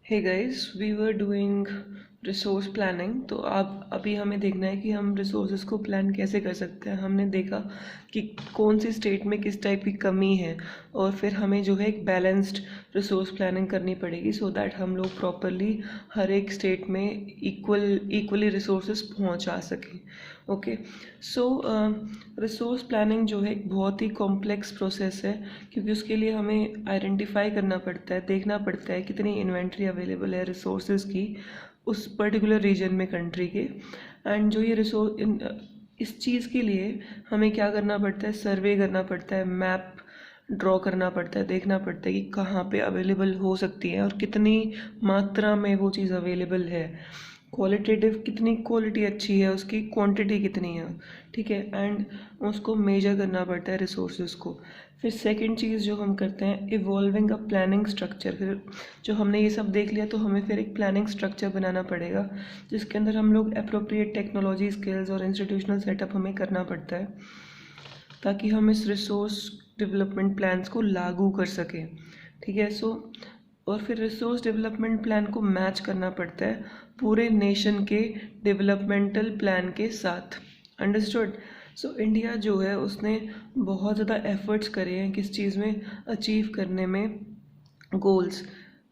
Hey guys, we were doing resource planning. तो आप अभी हमें देखना है कि हम रिसोर्सेज को प्लान कैसे कर सकते हैं। हमने देखा कि कौन सी स्टेट में किस टाइप की कमी है और फिर हमें जो है एक बैलेंस्ड रिसोर्स प्लानिंग करनी पड़ेगी सो दैट हम लोग प्रॉपरली हर एक स्टेट में इक्वली रिसोर्सेज पहुंचा सकें। ओके, सो रिसोर्स प्लानिंग जो है एक बहुत ही कॉम्प्लेक्स प्रोसेस है, क्योंकि उसके लिए हमें आइडेंटिफाई करना पड़ता है, देखना पड़ता है कितनी इन्वेंट्री अवेलेबल है रिसोर्सेज की उस पर्टिकुलर रीजन में कंट्री के। एंड जो ये इस चीज़ के लिए हमें क्या करना पड़ता है, सर्वे करना पड़ता है, मैप ड्रॉ करना पड़ता है, देखना पड़ता है कि कहाँ पे अवेलेबल हो सकती है और कितनी मात्रा में वो चीज़ अवेलेबल है, क्वालिटेटिव कितनी क्वालिटी अच्छी है उसकी, क्वांटिटी कितनी है। ठीक है, एंड उसको मेजर करना पड़ता है रिसोर्सेज को। फिर सेकंड चीज़ जो हम करते हैं, इवॉल्विंग अ प्लानिंग स्ट्रक्चर। फिर जो हमने ये सब देख लिया तो हमें फिर एक प्लानिंग स्ट्रक्चर बनाना पड़ेगा जिसके अंदर हम लोग अप्रोप्रिएट टेक्नोलॉजी, स्किल्स और इंस्टीट्यूशनल सेटअप हमें करना पड़ता है ताकि हम इस रिसोर्स डेवलपमेंट प्लान्स को लागू कर सकें। ठीक है, और फिर रिसोर्स डेवलपमेंट प्लान को मैच करना पड़ता है पूरे नेशन के डेवलपमेंटल प्लान के साथ। अंडरस्टूड। सो इंडिया जो है उसने बहुत ज़्यादा एफर्ट्स करे हैं किस चीज़ में, अचीव करने में गोल्स,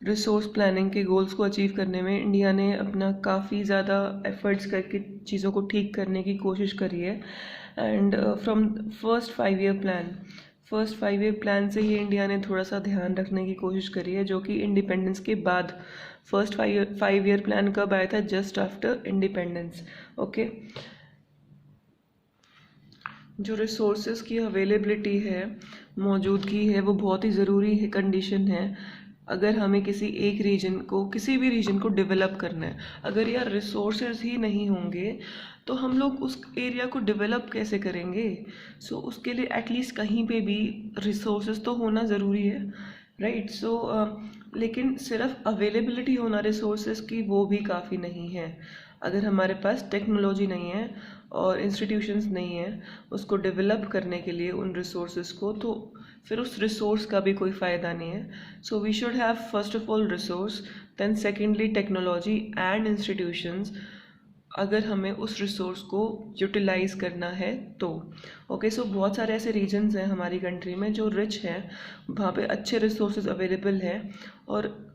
रिसोर्स प्लानिंग के गोल्स को अचीव करने में इंडिया ने अपना काफ़ी ज़्यादा एफर्ट्स करके चीज़ों को ठीक करने की कोशिश करी है। And from first 5 year plan से ही इंडिया ने थोड़ा सा ध्यान रखने की कोशिश करी है, जो कि इंडिपेंडेंस के बाद। फर्स्ट 5 ईयर प्लान कब आया था? Just after independence. ओके, जो रिसोर्सेज की अवेलेबिलिटी है, मौजूदगी है, वो बहुत ही ज़रूरी है, कंडीशन है अगर हमें किसी एक रीजन को, किसी भी रीजन को डेवलप करना है। अगर यार रिसोर्सेज ही नहीं होंगे तो हम लोग उस एरिया को डेवलप कैसे करेंगे? उसके लिए एटलीस्ट कहीं पे भी रिसोर्सेज तो होना ज़रूरी है, राइट? लेकिन सिर्फ अवेलेबिलिटी होना रिसोर्सेज की वो भी काफ़ी नहीं है। अगर हमारे पास टेक्नोलॉजी नहीं है और इंस्टीट्यूशंस नहीं है उसको डेवलप करने के लिए उन रिसोर्सेज को, तो फिर उस रिसोर्स का भी कोई फ़ायदा नहीं है। So we should have first of all resource, then secondly technology and institutions, अगर हमें उस रिसोर्स को यूटिलाइज करना है तो। ओके, सो बहुत सारे ऐसे रीजन्स हैं हमारी कंट्री में जो रिच हैं, वहाँ पे अच्छे रिसोर्सेज अवेलेबल हैं, और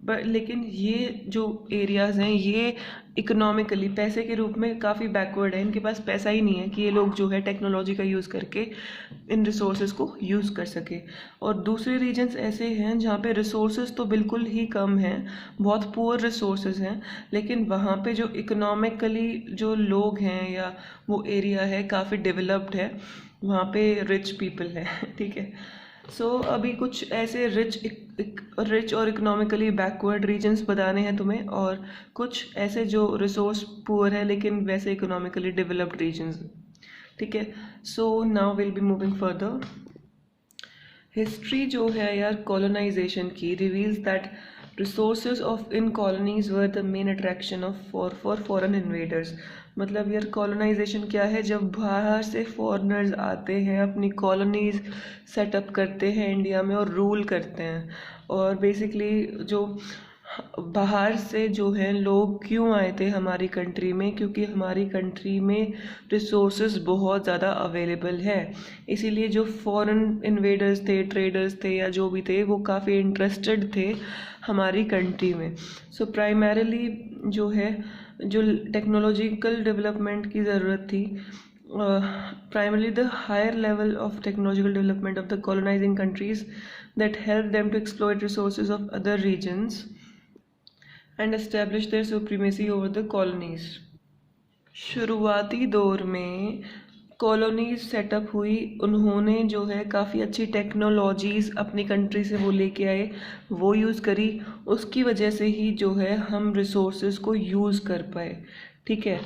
लेकिन ये जो एरियाज़ हैं ये इकोनॉमिकली पैसे के रूप में काफ़ी बैकवर्ड है। इनके पास पैसा ही नहीं है कि ये लोग जो है टेक्नोलॉजी का यूज़ करके इन रिसोर्सेज को यूज़ कर सके। और दूसरे रीजन्स ऐसे हैं जहाँ पे रिसोर्सेज तो बिल्कुल ही कम हैं, बहुत पुअर रिसोर्सेज हैं, लेकिन वहाँ पे जो इकोनॉमिकली जो लोग हैं या वो एरिया है काफ़ी डेवलप्ड है, वहाँ पे रिच पीपल है। ठीक है, अभी कुछ ऐसे रिच और इकोनॉमिकली बैकवर्ड रीजन्स बताने हैं तुम्हें, और कुछ ऐसे जो रिसोर्स पुअर है लेकिन वैसे इकोनॉमिकली डेवलप्ड रीजन्स। ठीक है, so now will be moving further. History जो है यार कॉलोनाइजेशन की reveals that resources of in colonies were the main attraction of for foreign invaders. मतलब यार कॉलोनाइजेशन क्या है? जब बाहर से फॉरेनर्स आते हैं, अपनी कॉलोनीज सेटअप करते हैं इंडिया में और रूल करते हैं। और बेसिकली जो बाहर से जो है लोग क्यों आए थे हमारी कंट्री में? क्योंकि हमारी कंट्री में रिसोर्सेज बहुत ज़्यादा अवेलेबल है, इसीलिए जो फॉरेन इन्वेडर्स थे, ट्रेडर्स थे या जो भी थे, वो काफ़ी इंटरेस्टेड थे हमारी कंट्री में। प्राइमरीली जो है, जो टेक्नोलॉजिकल डेवलपमेंट की ज़रूरत थी, primarily the higher level of technological development of the colonizing countries that helped them to exploit resources of other regions and establish their supremacy over the colonies. शुरुआती दौर में कॉलोनीज सेटअप हुई, उन्होंने जो है काफ़ी अच्छी टेक्नोलॉजीज़ अपनी कंट्री से वो लेके आए, वो यूज़ करी, उसकी वजह से ही जो है हम रिसोर्सेज को यूज़ कर पाए। ठीक है,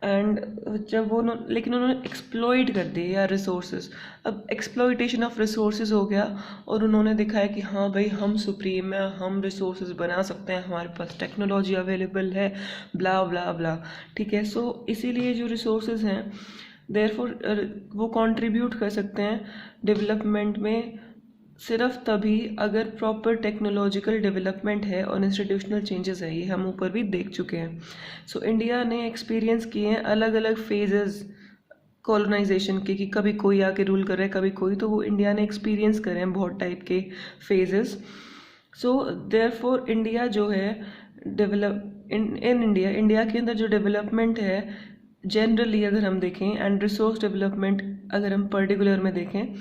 एंड जब वो लेकिन उन्होंने एक्सप्लॉइट कर दिए यार रिसोर्सेज। अब एक्सप्लॉइटेशन ऑफ रिसोर्सेज हो गया और उन्होंने दिखाया कि हाँ भाई हम सुप्रीम है, हम रिसोर्सेज बना सकते हैं, हमारे पास टेक्नोलॉजी अवेलेबल है, ब्ला ब्ला ब्ला। ठीक है, इसीलिए जो रिसोर्सेज हैं देयरफॉर वो कंट्रीब्यूट कर सकते हैं डेवलपमेंट में सिर्फ तभी अगर प्रॉपर टेक्नोलॉजिकल डेवलपमेंट है और इंस्टीट्यूशनल चेंजेस है, ये हम ऊपर भी देख चुके हैं। सो इंडिया ने एक्सपीरियंस किए हैं अलग अलग फेजेस कॉलोनाइजेशन के, कि कभी कोई आके रूल कर रहा है कभी कोई, तो वो इंडिया ने एक्सपीरियंस करे हैं बहुत टाइप के फेजेस। सो देयरफॉर इंडिया जो है डेवलप इन इंडिया के अंदर जो डेवलपमेंट है जनरली अगर हम देखें, एंड रिसोर्स डेवलपमेंट अगर हम पर्टिकुलर में देखें,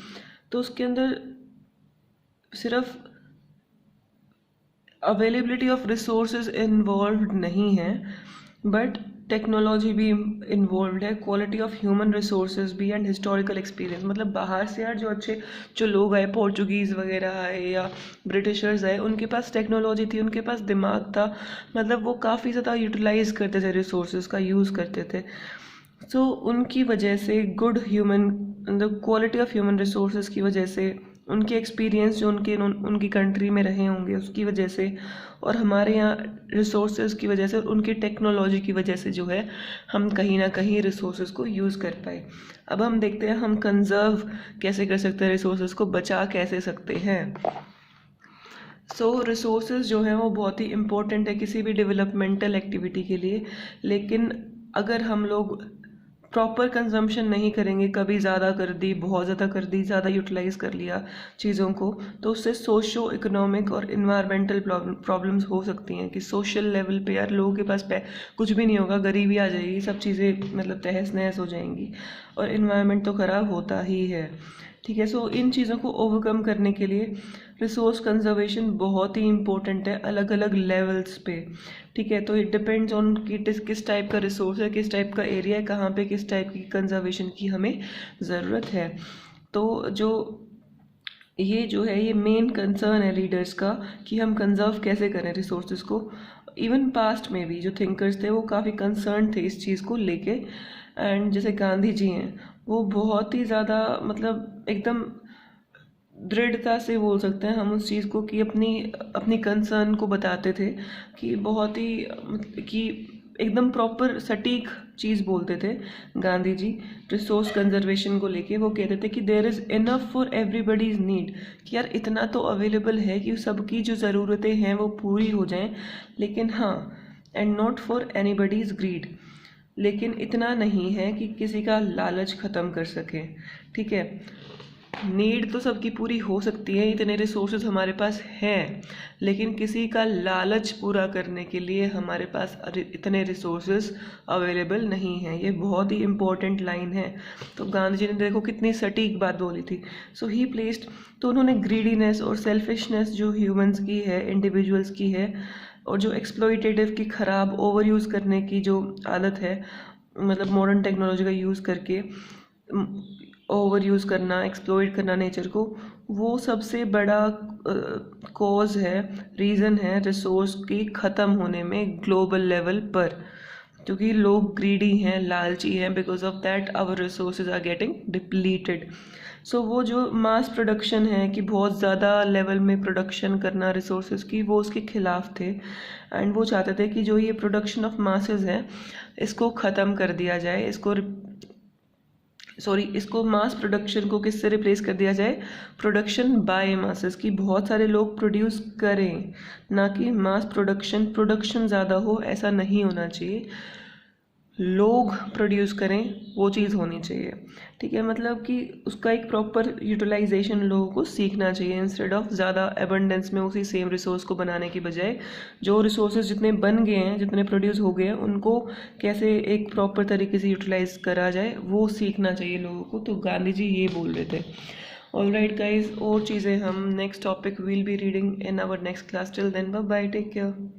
तो उसके अंदर सिर्फ अवेलेबिलिटी ऑफ रिसोर्सेज इन्वॉल्व नहीं है, बट टेक्नोलॉजी भी इन्वॉल्व है, क्वालिटी ऑफ ह्यूमन रिसोर्सेज भी, एंड हिस्टोरिकल एक्सपीरियंस। मतलब बाहर से यार जो अच्छे जो लोग आए, पोर्चुगीज़ वगैरह आए या ब्रिटिशर्स आए, उनके पास टेक्नोलॉजी थी, उनके पास दिमाग था, मतलब वो काफ़ी ज़्यादा यूटिलाइज करते थे, रिसोर्सेज का यूज़ करते थे। सो उनकी वजह से गुड ह्यूमन, मतलब क्वालिटी ऑफ ह्यूमन रिसोर्सेज की वजह से, उनके एक्सपीरियंस जो उनकी कंट्री में रहे होंगे उसकी वजह से, और हमारे यहाँ रिसोर्सेज की वजह से और उनकी टेक्नोलॉजी की वजह से जो है हम कहीं ना कहीं रिसोर्सेज को यूज़ कर पाए। अब हम देखते हैं हम कंजर्व कैसे कर सकते हैं, रिसोर्सेज को बचा कैसे सकते हैं। सो रिसोर्सेज जो हैं वो बहुत ही इम्पोर्टेंट है किसी भी डेवलपमेंटल एक्टिविटी के लिए, लेकिन अगर हम लोग प्रॉपर कंजम्पशन नहीं करेंगे, कभी ज़्यादा कर दी, बहुत ज़्यादा कर दी, ज़्यादा यूटिलाइज कर लिया चीज़ों को, तो उससे सोशो इकोनॉमिक और इन्वायरमेंटल प्रॉब्लम्स हो सकती हैं। कि सोशल लेवल पे यार लोगों के पास कुछ भी नहीं होगा, गरीबी आ जाएगी, सब चीज़ें मतलब तहस नहस हो जाएंगी, और इन्वायरमेंट तो ख़राब होता ही है। ठीक है, सो इन चीज़ों को ओवरकम करने के लिए रिसोर्स कंजर्वेशन बहुत ही इम्पोर्टेंट है अलग अलग लेवल्स पे। ठीक है, तो इट डिपेंड्स ऑन कि किस टाइप का रिसोर्स है, किस टाइप का एरिया है, कहाँ पे किस टाइप की कंजर्वेशन की हमें ज़रूरत है। तो ये जो है ये मेन कंसर्न है लीडर्स का, कि हम कंजर्व कैसे करें रिसोर्सेज को। इवन पास्ट में भी जो थिंकर्स थे वो काफ़ी कंसर्न थे इस चीज़ को लेके, एंड जैसे गांधी जी हैं वो बहुत ही ज़्यादा मतलब एकदम दृढ़ता से बोल सकते हैं हम उस चीज़ को, कि अपनी कंसर्न को बताते थे, कि बहुत ही कि एकदम प्रॉपर सटीक चीज़ बोलते थे गांधी जी रिसोर्स कंजर्वेशन को लेके। वो कहते थे कि there is enough for everybody's need, कि यार इतना तो अवेलेबल है कि सबकी जो ज़रूरतें हैं वो पूरी हो जाएं, लेकिन हाँ, एंड नॉट फॉर एनीबडीज़ ग्रीड, लेकिन इतना नहीं है कि किसी का लालच ख़त्म कर सके। ठीक है, नीड तो सबकी पूरी हो सकती है, इतने रिसोर्सेज हमारे पास हैं, लेकिन किसी का लालच पूरा करने के लिए हमारे पास इतने रिसोर्सेज अवेलेबल नहीं हैं। ये बहुत ही इम्पोर्टेंट लाइन है। तो गांधी जी ने देखो कितनी सटीक बात बोली थी। सो ही प्लेस्ड, तो उन्होंने ग्रीडीनेस और सेल्फिशनेस जो ह्यूमंस की है, इंडिविजुअल्स की है, और जो एक्सप्लॉइटेटिव की ख़राब ओवर यूज़ करने की जो आदत है, मतलब मॉडर्न टेक्नोलॉजी का यूज़ करके ओवर यूज़ करना, एक्सप्लॉइट करना नेचर को, वो सबसे बड़ा कॉज है, रीज़न है रिसोर्स की ख़त्म होने में ग्लोबल लेवल पर। क्योंकि लोग ग्रीडी हैं, लालची हैं, because of that our resources are getting depleted. So वो जो मास प्रोडक्शन है कि बहुत ज़्यादा लेवल में प्रोडक्शन करना रिसोर्सेज की, वो उसके खिलाफ थे, एंड वो चाहते थे कि जो ये प्रोडक्शन ऑफ मासेस है इसको ख़त्म कर दिया जाए, इसको मास प्रोडक्शन को किससे रिप्लेस कर दिया जाए, प्रोडक्शन बाय मासेस, की बहुत सारे लोग प्रोड्यूस करें, ना कि मास प्रोडक्शन ज़्यादा हो, ऐसा नहीं होना चाहिए, लोग प्रोड्यूस करें, वो चीज़ होनी चाहिए। ठीक है, मतलब कि उसका एक प्रॉपर यूटिलाइजेशन लोगों को सीखना चाहिए, इंस्टेड ऑफ ज़्यादा एबंडेंस में उसी सेम रिसोर्स को बनाने की बजाय जो रिसोर्सेज जितने बन गए हैं, जितने प्रोड्यूस हो गए हैं, उनको कैसे एक प्रॉपर तरीके से यूटिलाइज करा जाए, वो सीखना चाहिए लोगों को। तो गांधी जी ये बोल रहे थे। ऑलराइट गाइज, और चीज़ें हम next topic will be reading in our next class. Till then bye bye, take care.